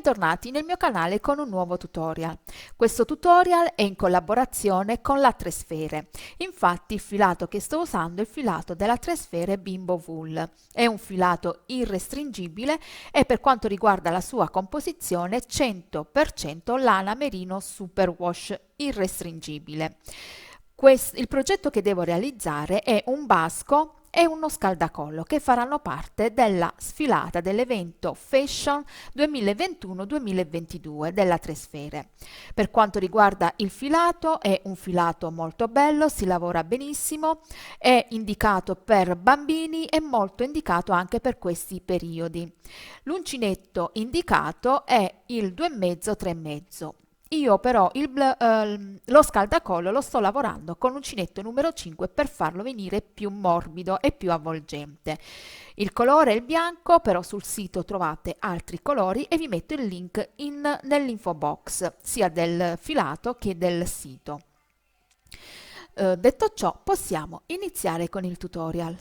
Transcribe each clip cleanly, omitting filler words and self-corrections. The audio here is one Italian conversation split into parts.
Bentornati nel mio canale con un nuovo tutorial. Questo tutorial è in collaborazione con la Tresfere. Infatti il filato che sto usando è il filato della Tresfere Bimbo Wool. È un filato irrestringibile e per quanto riguarda la sua composizione 100% lana merino superwash irrestringibile. Il progetto che devo realizzare è un basco e uno scaldacollo che faranno parte della sfilata dell'evento Fashion 2021-2022 della Tresfere. Per quanto riguarda il filato, è un filato molto bello, si lavora benissimo, è indicato per bambini e molto indicato anche per questi periodi. L'uncinetto indicato è il 2,5-3,5. Io però lo scaldacollo lo sto lavorando con uncinetto numero 5 per farlo venire più morbido e più avvolgente. Il colore è il bianco, però sul sito trovate altri colori e vi metto il link nell'info box, sia del filato che del sito. Detto ciò, possiamo iniziare con il tutorial.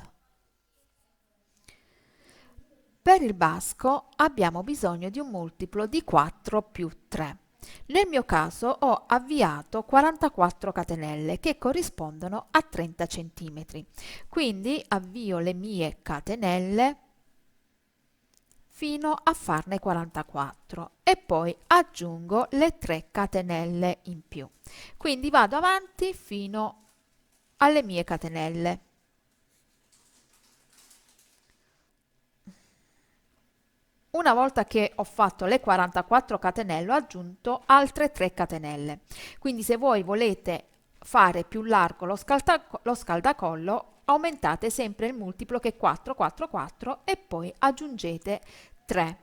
Per il basco abbiamo bisogno di un multiplo di 4 più 3. Nel mio caso ho avviato 44 catenelle che corrispondono a 30 cm. Quindi avvio le mie catenelle fino a farne 44 e poi aggiungo le 3 catenelle in più. Quindi vado avanti fino alle mie catenelle. Una volta che ho fatto le 44 catenelle ho aggiunto altre 3 catenelle. Quindi se voi volete fare più largo lo scaldacollo, aumentate sempre il multiplo che è 4, 4, 4 e poi aggiungete 3.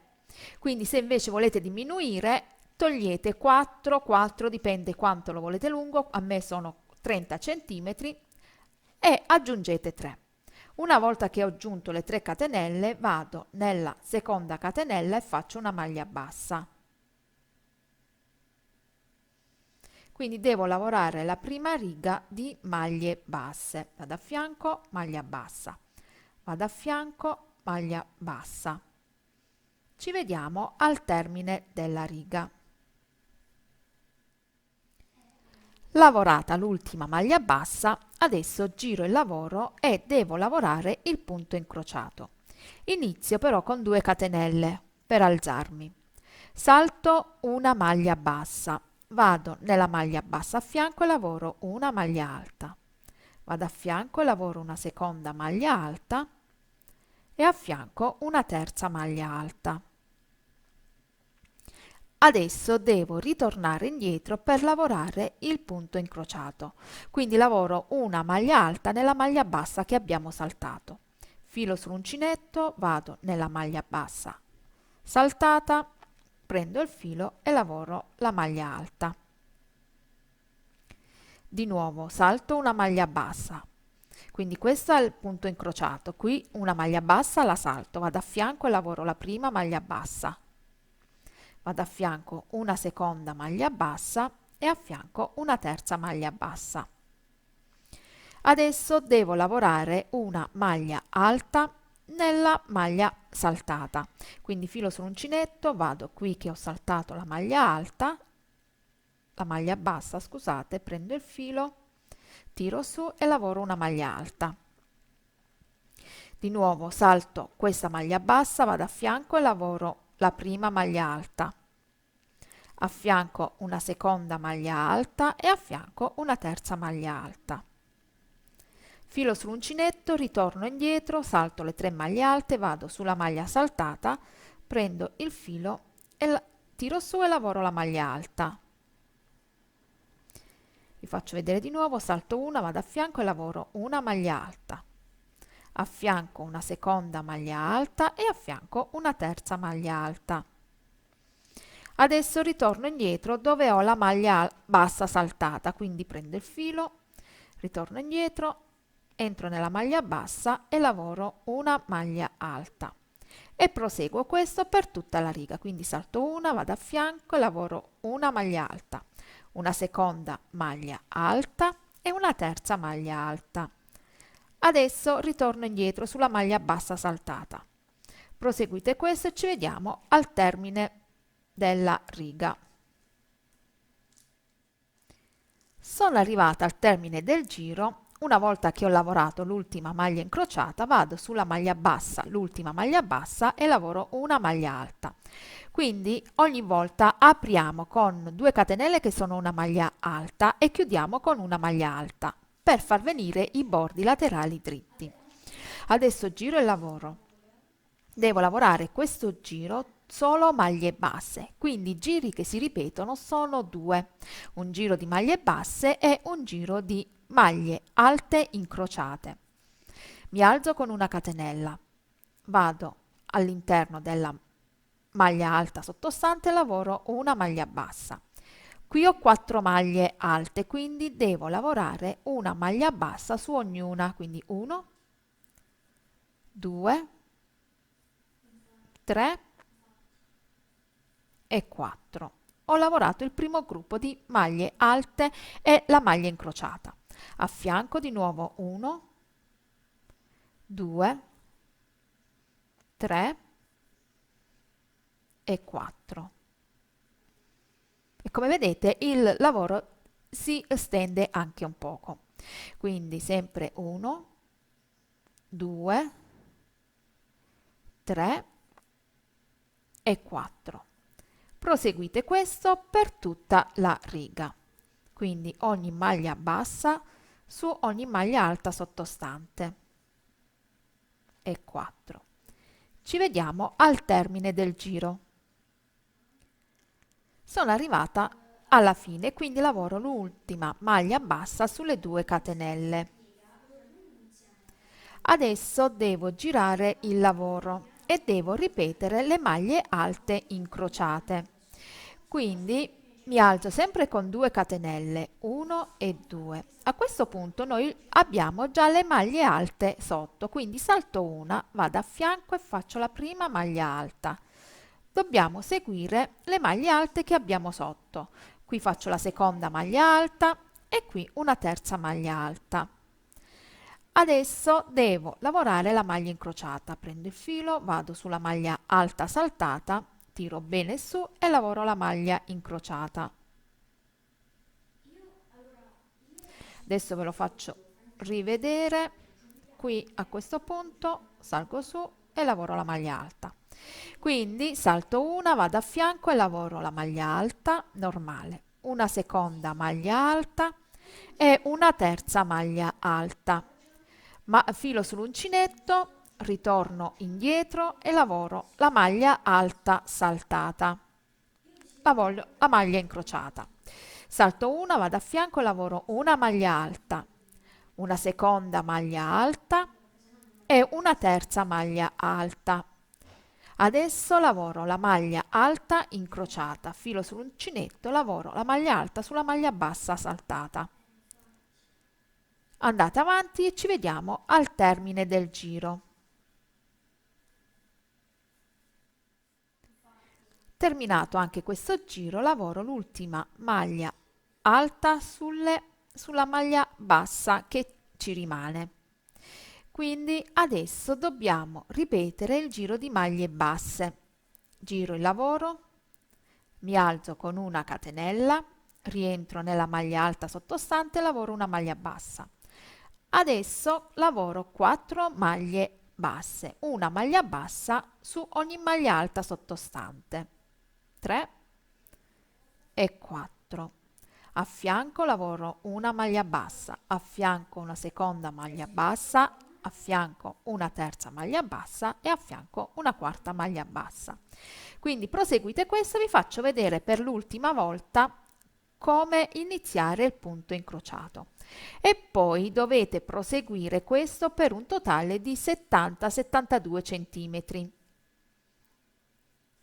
Quindi se invece volete diminuire, togliete 4, 4, dipende quanto lo volete lungo, a me sono 30 cm e aggiungete 3. Una volta che ho aggiunto le 3 catenelle, vado nella seconda catenella e faccio una maglia bassa. Quindi devo lavorare la prima riga di maglie basse. Vado a fianco, maglia bassa. Vado a fianco, maglia bassa. Ci vediamo al termine della riga. Lavorata l'ultima maglia bassa, adesso giro il lavoro e devo lavorare il punto incrociato. Inizio però con 2 catenelle per alzarmi. Salto una maglia bassa, vado nella maglia bassa a fianco e lavoro una maglia alta. Vado a fianco e lavoro una seconda maglia alta e a fianco una terza maglia alta. Adesso devo ritornare indietro per lavorare il punto incrociato, quindi lavoro una maglia alta nella maglia bassa che abbiamo saltato. Filo sull'uncinetto, vado nella maglia bassa saltata, prendo il filo e lavoro la maglia alta. Di nuovo salto una maglia bassa, quindi questo è il punto incrociato, qui una maglia bassa la salto, vado a fianco e lavoro la prima maglia bassa. Vado a fianco una seconda maglia bassa e a fianco una terza maglia bassa. Adesso devo lavorare una maglia alta nella maglia saltata, quindi filo sull'uncinetto, vado qui che ho saltato la maglia alta, la maglia bassa, scusate, prendo il filo, tiro su e lavoro una maglia alta. Di nuovo salto questa maglia bassa, vado a fianco e lavoro la prima maglia alta. A fianco una seconda maglia alta e a fianco una terza maglia alta. Filo sull'uncinetto, ritorno indietro, salto le 3 maglie alte, vado sulla maglia saltata, prendo il filo e tiro su e lavoro la maglia alta. Vi faccio vedere di nuovo, salto una, vado a fianco e lavoro una maglia alta. A fianco una seconda maglia alta e a fianco una terza maglia alta. Adesso ritorno indietro dove ho la maglia bassa saltata, quindi prendo il filo, ritorno indietro, entro nella maglia bassa e lavoro una maglia alta. E proseguo questo per tutta la riga, quindi salto una, vado a fianco e lavoro una maglia alta, una seconda maglia alta e una terza maglia alta. Adesso ritorno indietro sulla maglia bassa saltata. Proseguite questo e ci vediamo al termine della riga. Sono arrivata al termine del giro. Una volta che ho lavorato l'ultima maglia incrociata, vado sulla maglia bassa, l'ultima maglia bassa, e lavoro una maglia alta. Quindi ogni volta apriamo con 2 catenelle che sono una maglia alta e chiudiamo con una maglia alta per far venire i bordi laterali dritti. Adesso giro e lavoro. Devo lavorare questo giro solo maglie basse, quindi i giri che si ripetono sono 2, un giro di maglie basse e un giro di maglie alte incrociate. Mi alzo con una catenella, vado all'interno della maglia alta sottostante e lavoro una maglia bassa. Qui ho 4 maglie alte, quindi devo lavorare una maglia bassa su ognuna, quindi 1, 2, 3 e 4. Ho lavorato il primo gruppo di maglie alte e la maglia incrociata. Affianco di nuovo 1, 2, 3 e 4. E come vedete il lavoro si estende anche un poco. Quindi sempre 1, 2, 3 e 4. Proseguite questo per tutta la riga. Quindi ogni maglia bassa su ogni maglia alta sottostante. E 4. Ci vediamo al termine del giro. Sono arrivata alla fine, quindi lavoro l'ultima maglia bassa sulle 2 catenelle. Adesso devo girare il lavoro e devo ripetere le maglie alte incrociate. Quindi mi alzo sempre con 2 catenelle, 1 e 2. A questo punto noi abbiamo già le maglie alte sotto, quindi salto una, vado a fianco e faccio la prima maglia alta. Dobbiamo seguire le maglie alte che abbiamo sotto. Qui faccio la seconda maglia alta e qui una terza maglia alta. Adesso devo lavorare la maglia incrociata. Prendo il filo, vado sulla maglia alta saltata, tiro bene su e lavoro la maglia incrociata. Adesso ve lo faccio rivedere. Qui a questo punto salgo su e lavoro la maglia alta. Quindi salto una, vado a fianco e lavoro la maglia alta normale, una seconda maglia alta e una terza maglia alta. Ma filo sull'uncinetto, ritorno indietro e lavoro la maglia alta saltata. Lavoro la maglia incrociata. Salto una, vado a fianco e lavoro una maglia alta, una seconda maglia alta e una terza maglia alta. Adesso lavoro la maglia alta incrociata, filo sull'uncinetto, lavoro la maglia alta sulla maglia bassa saltata. Andate avanti e ci vediamo al termine del giro. Terminato anche questo giro, lavoro l'ultima maglia alta sulla maglia bassa che ci rimane. Quindi adesso dobbiamo ripetere il giro di maglie basse. Giro il lavoro, mi alzo con una catenella, rientro nella maglia alta sottostante e lavoro una maglia bassa. Adesso lavoro 4 maglie basse, una maglia bassa su ogni maglia alta sottostante. 3 e 4. A fianco lavoro una maglia bassa, a fianco una seconda maglia bassa, a fianco una terza maglia bassa e a fianco una quarta maglia bassa. Quindi proseguite questo, vi faccio vedere per l'ultima volta come iniziare il punto incrociato e poi dovete proseguire questo per un totale di 70-72 centimetri.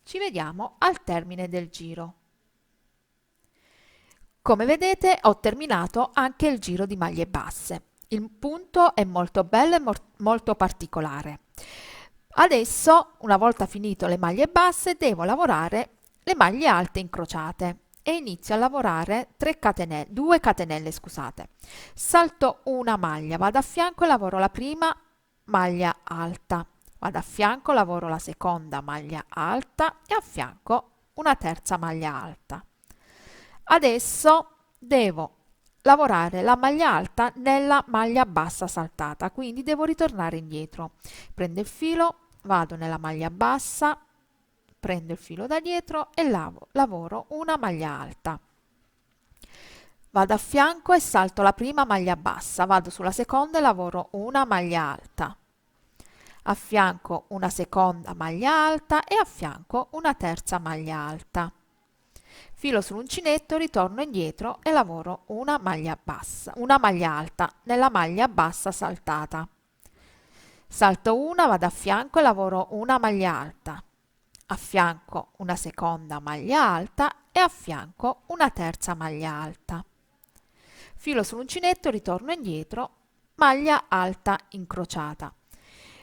Ci vediamo al termine del giro. Come vedete ho terminato anche il giro di maglie basse. Il punto è molto bello e molto particolare. Adesso, una volta finito le maglie basse, devo lavorare le maglie alte incrociate e inizio a lavorare 2 catenelle, scusate. Salto una maglia, vado a fianco e lavoro la prima maglia alta. Vado a fianco, lavoro la seconda maglia alta e a fianco una terza maglia alta. Adesso devo lavorare la maglia alta nella maglia bassa saltata, quindi devo ritornare indietro. Prendo il filo, vado nella maglia bassa, prendo il filo da dietro e lavoro una maglia alta. Vado a fianco e salto la prima maglia bassa, vado sulla seconda e lavoro una maglia alta. A fianco una seconda maglia alta e a fianco una terza maglia alta. Filo sull'uncinetto, ritorno indietro e lavoro una maglia bassa, una maglia alta nella maglia bassa saltata. Salto una, vado a fianco e lavoro una maglia alta. A fianco una seconda maglia alta e a fianco una terza maglia alta. Filo sull'uncinetto, ritorno indietro, maglia alta incrociata.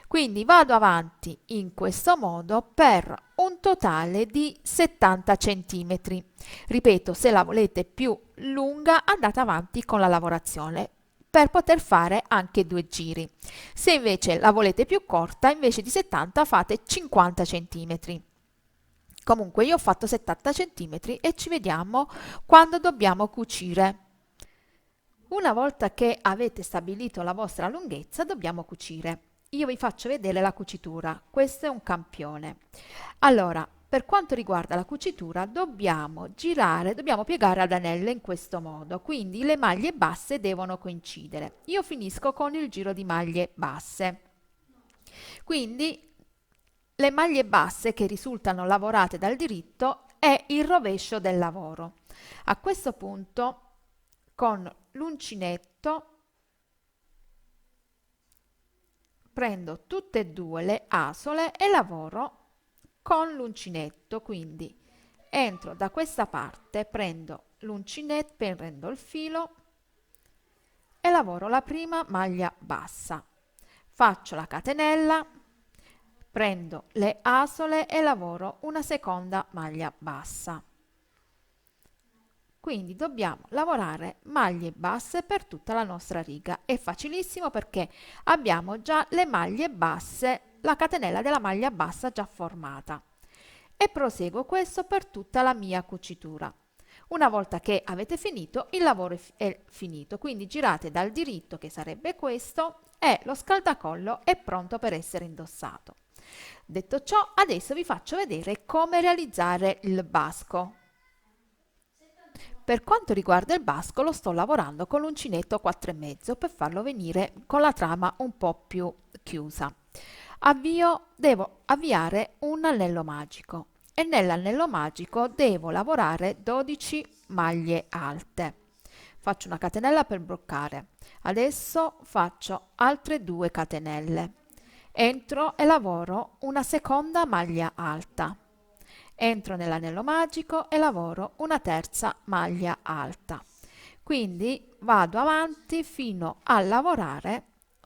Quindi vado avanti in questo modo per un totale di 70 centimetri. Ripeto, se la volete più lunga andate avanti con la lavorazione per poter fare anche 2 giri. Se invece la volete più corta, invece di 70 fate 50 centimetri. Comunque io ho fatto 70 centimetri e ci vediamo quando dobbiamo cucire. Una volta che avete stabilito la vostra lunghezza, dobbiamo cucire. Io vi faccio vedere la cucitura. Questo è un campione. Allora, per quanto riguarda la cucitura, dobbiamo girare, dobbiamo piegare ad anello in questo modo, quindi le maglie basse devono coincidere. Io finisco con il giro di maglie basse. Quindi le maglie basse che risultano lavorate dal diritto è il rovescio del lavoro. A questo punto, con l'uncinetto, prendo tutte e due le asole e lavoro con l'uncinetto, quindi entro da questa parte, prendo l'uncinetto, prendo il filo e lavoro la prima maglia bassa. Faccio la catenella, prendo le asole e lavoro una seconda maglia bassa. Quindi dobbiamo lavorare maglie basse per tutta la nostra riga. È facilissimo perché abbiamo già le maglie basse, la catenella della maglia bassa già formata. E proseguo questo per tutta la mia cucitura. Una volta che avete finito, il lavoro è finito, quindi girate dal diritto, che sarebbe questo, e lo scaldacollo è pronto per essere indossato. Detto ciò, adesso vi faccio vedere come realizzare il basco. Per quanto riguarda il basco, lo sto lavorando con l'uncinetto 4,5 per farlo venire con la trama un po' più chiusa. Devo avviare un anello magico e nell'anello magico devo lavorare 12 maglie alte. Faccio una catenella per bloccare. Adesso faccio altre 2 catenelle. Entro e lavoro una seconda maglia alta. Entro nell'anello magico e lavoro una terza maglia alta. Quindi vado avanti fino a lavorare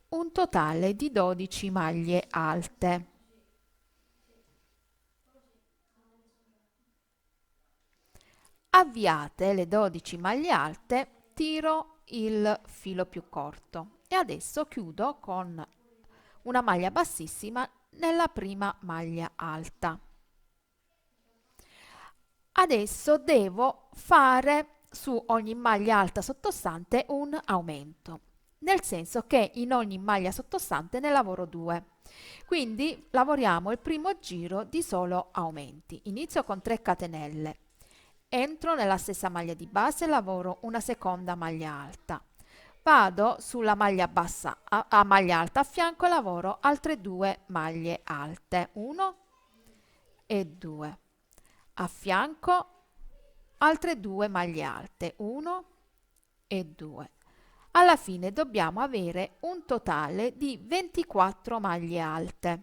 un totale di 12 maglie alte. Avviate le 12 maglie alte, tiro il filo più corto e adesso chiudo con una maglia bassissima nella prima maglia alta. Adesso devo fare su ogni maglia alta sottostante un aumento, nel senso che in ogni maglia sottostante ne lavoro 2. Quindi lavoriamo il primo giro di solo aumenti. Inizio con 3 catenelle, entro nella stessa maglia di base e lavoro una seconda maglia alta. Vado sulla maglia bassa a maglia alta a fianco e lavoro altre 2 maglie alte, 1 e 2. A fianco altre 2 maglie alte, 1 e 2. Alla fine dobbiamo avere un totale di 24 maglie alte.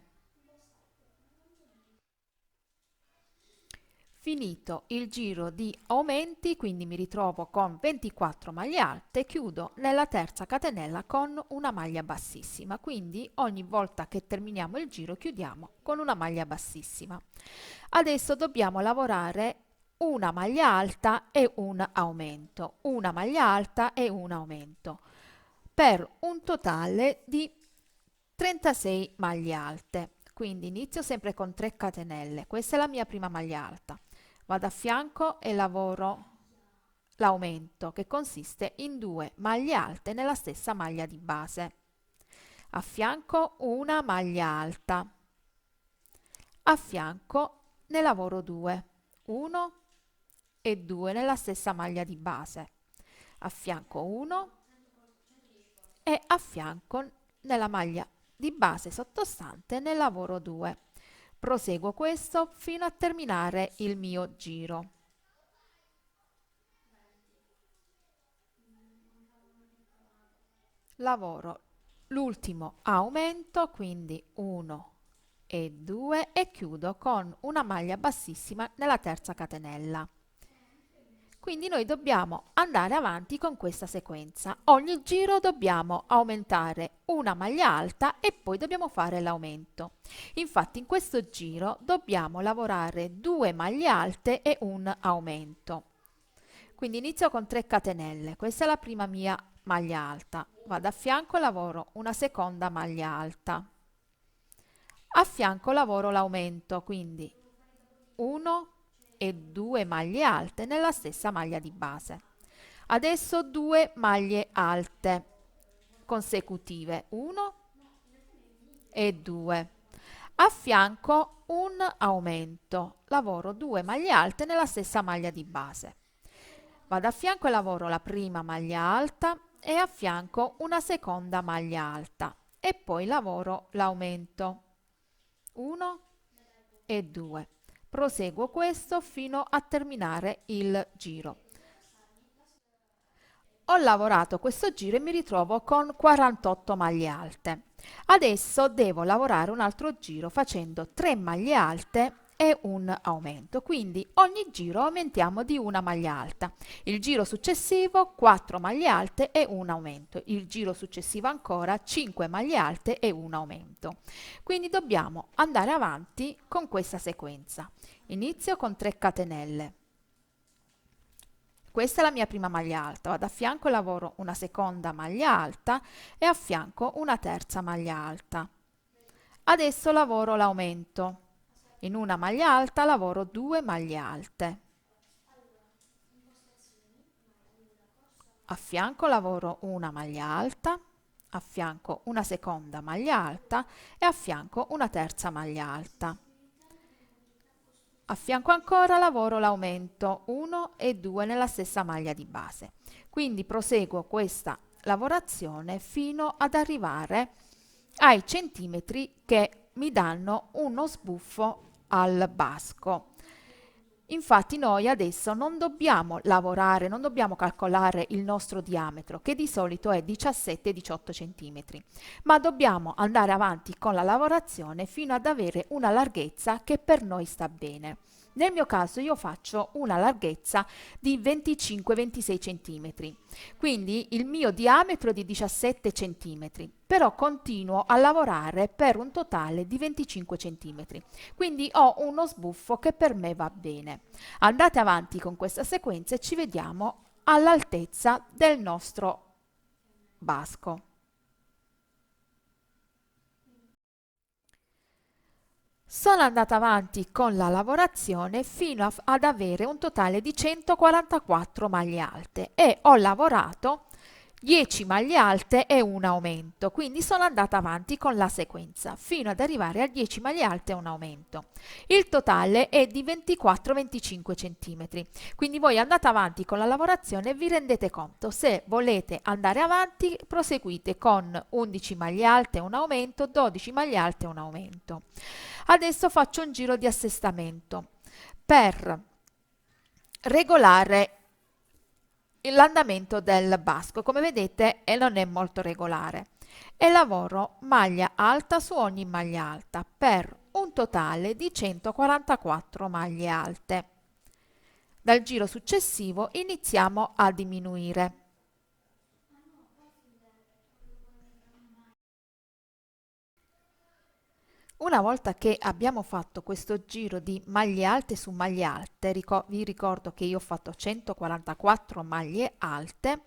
Finito il giro di aumenti, quindi mi ritrovo con 24 maglie alte, chiudo nella terza catenella con una maglia bassissima, quindi ogni volta che terminiamo il giro chiudiamo con una maglia bassissima. Adesso dobbiamo lavorare una maglia alta e un aumento, una maglia alta e un aumento, per un totale di 36 maglie alte. Quindi inizio sempre con 3 catenelle, questa è la mia prima maglia alta. vado a fianco e lavoro l'aumento, che consiste in 2 maglie alte nella stessa maglia di base. A fianco una maglia alta, a fianco ne lavoro 2, 1 e 2 nella stessa maglia di base, a fianco 1 e a fianco nella maglia di base sottostante ne lavoro 2. Proseguo questo fino a terminare il mio giro. Lavoro l'ultimo aumento, quindi 1 e 2 e chiudo con una maglia bassissima nella terza catenella. Quindi noi dobbiamo andare avanti con questa sequenza. Ogni giro dobbiamo aumentare una maglia alta e poi dobbiamo fare l'aumento. Infatti in questo giro dobbiamo lavorare 2 maglie alte e un aumento. Quindi inizio con 3 catenelle, questa è la prima mia maglia alta, vado a fianco e lavoro una seconda maglia alta, a fianco lavoro l'aumento, quindi 1 e 2 maglie alte nella stessa maglia di base. Adesso 2 maglie alte consecutive, 1 e 2. A fianco un aumento, lavoro 2 maglie alte nella stessa maglia di base. Vado a fianco e lavoro la prima maglia alta e a fianco una seconda maglia alta e poi lavoro l'aumento, 1 e 2. Proseguo questo fino a terminare il giro. Ho lavorato questo giro e mi ritrovo con 48 maglie alte. Adesso devo lavorare un altro giro facendo 3 maglie alte e un aumento, quindi ogni giro aumentiamo di una maglia alta. Il giro successivo 4 maglie alte e un aumento, il giro successivo ancora 5 maglie alte e un aumento. Quindi dobbiamo andare avanti con questa sequenza. Inizio con 3 catenelle. Questa è la mia prima maglia alta, vado a fianco e lavoro una seconda maglia alta e a fianco una terza maglia alta. Adesso lavoro l'aumento. In una maglia alta lavoro 2 maglie alte. A fianco lavoro una maglia alta, a fianco una seconda maglia alta e a fianco una terza maglia alta. A fianco ancora lavoro l'aumento 1 e 2 nella stessa maglia di base. Quindi proseguo questa lavorazione fino ad arrivare ai centimetri che mi danno uno sbuffo al basco. Infatti noi adesso non dobbiamo lavorare, non dobbiamo calcolare il nostro diametro, che di solito è 17-18 cm, ma dobbiamo andare avanti con la lavorazione fino ad avere una larghezza che per noi sta bene. Nel mio caso io faccio una larghezza di 25-26 cm, quindi il mio diametro è di 17 cm, però continuo a lavorare per un totale di 25 cm, quindi ho uno sbuffo che per me va bene. Andate avanti con questa sequenza e ci vediamo all'altezza del nostro basco. Sono andata avanti con la lavorazione fino ad avere un totale di 144 maglie alte e ho lavorato 10 maglie alte e un aumento, quindi sono andata avanti con la sequenza fino ad arrivare a 10 maglie alte e un aumento. Il totale è di 24-25 cm, quindi voi andate avanti con la lavorazione e vi rendete conto, se volete andare avanti proseguite con 11 maglie alte e un aumento, 12 maglie alte e un aumento. Adesso faccio un giro di assestamento per regolare l'andamento del basco. Come vedete non è molto regolare e lavoro maglia alta su ogni maglia alta per un totale di 144 maglie alte. Dal giro successivo iniziamo a diminuire. Una volta che abbiamo fatto questo giro di maglie alte su maglie alte, vi ricordo che io ho fatto 144 maglie alte,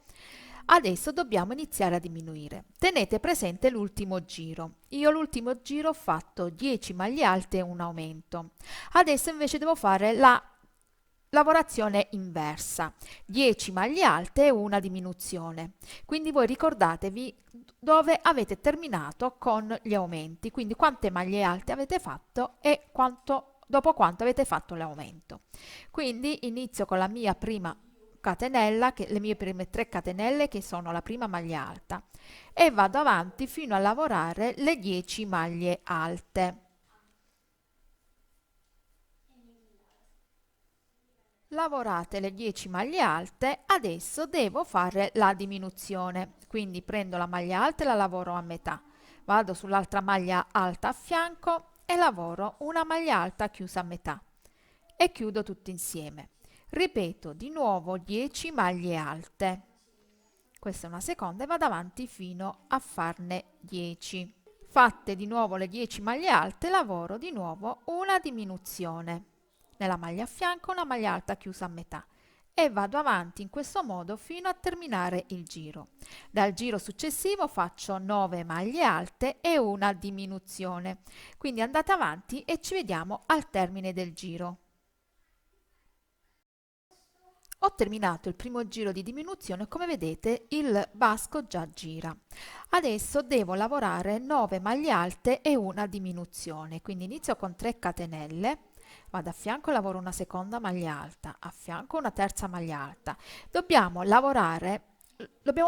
adesso dobbiamo iniziare a diminuire. Tenete presente l'ultimo giro. Io l'ultimo giro ho fatto 10 maglie alte e un aumento. Adesso invece devo fare la lavorazione inversa, 10 maglie alte e una diminuzione. Quindi voi ricordatevi dove avete terminato con gli aumenti, quindi quante maglie alte avete fatto e dopo quanto avete fatto l'aumento. Quindi inizio con la mia prima catenella, le mie prime 3 catenelle che sono la prima maglia alta, e vado avanti fino a lavorare le 10 maglie alte. Lavorate le 10 maglie alte, adesso devo fare la diminuzione, quindi prendo la maglia alta e la lavoro a metà, vado sull'altra maglia alta a fianco e lavoro una maglia alta chiusa a metà e chiudo tutto insieme. Ripeto di nuovo 10 maglie alte, questa è una seconda, e vado avanti fino a farne 10. Fatte di nuovo le 10 maglie alte, lavoro di nuovo una diminuzione nella maglia a fianco, una maglia alta chiusa a metà, e vado avanti in questo modo fino a terminare il giro. Dal giro successivo faccio 9 maglie alte e una diminuzione, quindi andate avanti e ci vediamo al termine del giro. Ho terminato il primo giro di diminuzione, come vedete il basco già gira. Adesso devo lavorare 9 maglie alte e una diminuzione, quindi inizio con 3 catenelle, vado a fianco e lavoro una seconda maglia alta, a fianco una terza maglia alta. Dobbiamo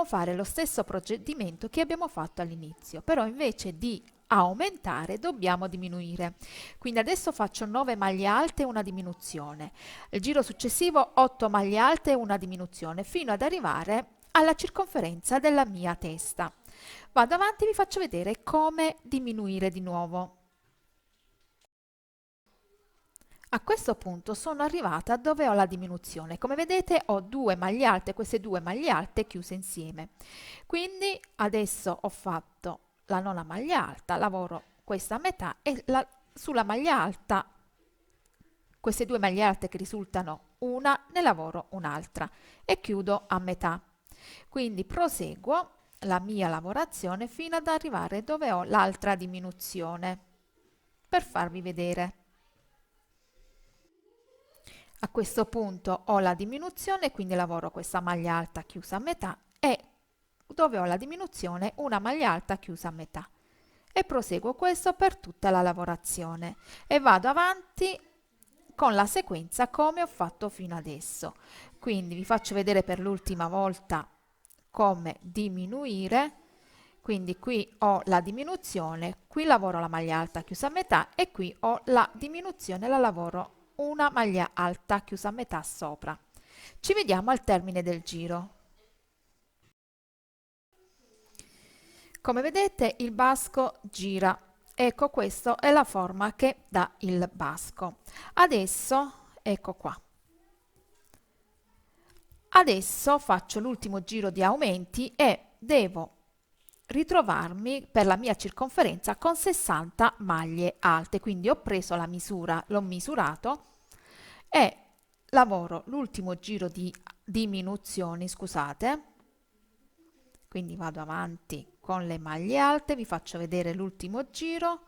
fare lo stesso procedimento che abbiamo fatto all'inizio, però invece di aumentare dobbiamo diminuire. Quindi adesso faccio 9 maglie alte e una diminuzione. Il giro successivo 8 maglie alte e una diminuzione, fino ad arrivare alla circonferenza della mia testa. Vado avanti e vi faccio vedere come diminuire di nuovo. A questo punto sono arrivata dove ho la diminuzione. Come vedete ho 2 maglie alte, queste 2 maglie alte chiuse insieme. Quindi adesso ho fatto la nona maglia alta, lavoro questa a metà e sulla maglia alta, queste 2 maglie alte che risultano una, ne lavoro un'altra e chiudo a metà. Quindi proseguo la mia lavorazione fino ad arrivare dove ho l'altra diminuzione, per farvi vedere. A questo punto ho la diminuzione, quindi lavoro questa maglia alta chiusa a metà e dove ho la diminuzione una maglia alta chiusa a metà, e proseguo questo per tutta la lavorazione e vado avanti con la sequenza come ho fatto fino adesso. Quindi vi faccio vedere per l'ultima volta come diminuire. Quindi qui ho la diminuzione, qui lavoro la maglia alta chiusa a metà e qui ho la diminuzione, la lavoro una maglia alta chiusa a metà sopra. Ci vediamo al termine del giro. Come vedete il basco gira. Ecco, questa è la forma che dà il basco. Adesso, ecco qua. Adesso faccio l'ultimo giro di aumenti e devo ritrovarmi per la mia circonferenza con 60 maglie alte. Quindi ho preso la misura, l'ho misurato e lavoro l'ultimo giro di diminuzioni, scusate. Quindi vado avanti con le maglie alte, vi faccio vedere l'ultimo giro.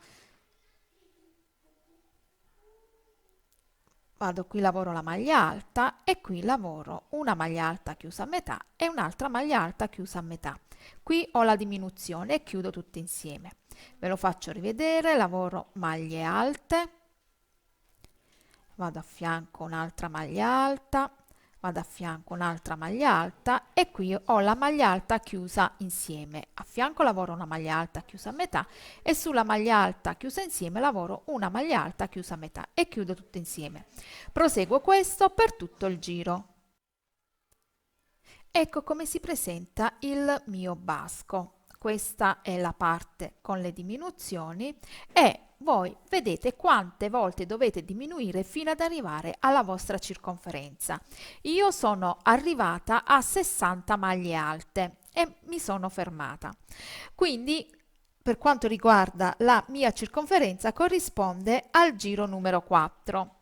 Vado qui, lavoro la maglia alta e qui lavoro una maglia alta chiusa a metà e un'altra maglia alta chiusa a metà. Qui ho la diminuzione e chiudo tutte insieme. Ve lo faccio rivedere, lavoro maglie alte, vado a fianco un'altra maglia alta, vado a fianco un'altra maglia alta e qui ho la maglia alta chiusa insieme. A fianco lavoro una maglia alta chiusa a metà e sulla maglia alta chiusa insieme lavoro una maglia alta chiusa a metà e chiudo tutto insieme. Proseguo questo per tutto il giro. Ecco come si presenta il mio basco. Questa è la parte con le diminuzioni e voi vedete quante volte dovete diminuire fino ad arrivare alla vostra circonferenza. Io sono arrivata a 60 maglie alte e mi sono fermata. Quindi per quanto riguarda la mia circonferenza corrisponde al giro numero 4.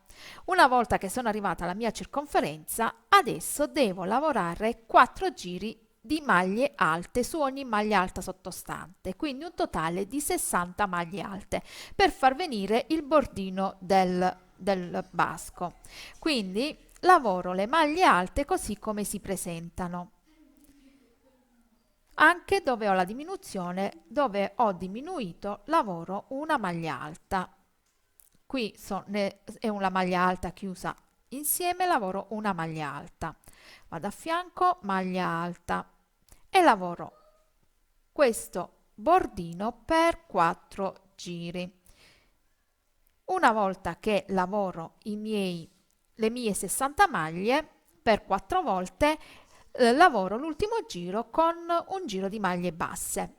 Una volta che sono arrivata alla mia circonferenza, adesso devo lavorare 4 giri di maglie alte su ogni maglia alta sottostante, quindi un totale di 60 maglie alte per far venire il bordino del basco. Quindi lavoro le maglie alte così come si presentano. Anche dove ho la diminuzione, dove ho diminuito, lavoro una maglia alta. Qui è una maglia alta chiusa insieme, lavoro una maglia alta. Vado a fianco, maglia alta e lavoro questo bordino per 4 giri. Una volta che lavoro le mie 60 maglie per 4 volte, lavoro l'ultimo giro con un giro di maglie basse.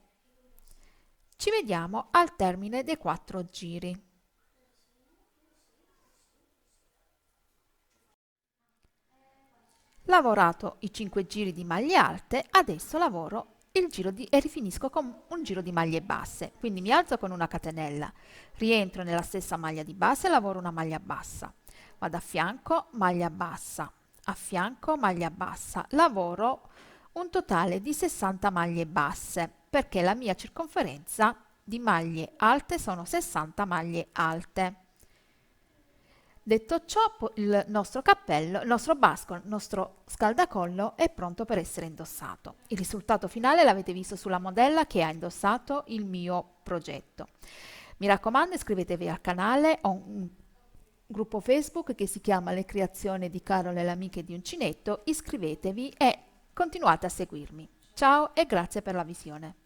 Ci vediamo al termine dei 4 giri. Lavorato i 5 giri di maglie alte, adesso lavoro e rifinisco con un giro di maglie basse. Quindi mi alzo con una catenella, rientro nella stessa maglia di base e lavoro una maglia bassa. Vado a fianco, maglia bassa, a fianco, maglia bassa. Lavoro un totale di 60 maglie basse perché la mia circonferenza di maglie alte sono 60 maglie alte. Detto ciò, il nostro cappello, il nostro basco, il nostro scaldacollo è pronto per essere indossato. Il risultato finale l'avete visto sulla modella che ha indossato il mio progetto. Mi raccomando, iscrivetevi al canale, ho un gruppo Facebook che si chiama Le creazioni di Carol e le amiche di uncinetto, iscrivetevi e continuate a seguirmi. Ciao e grazie per la visione.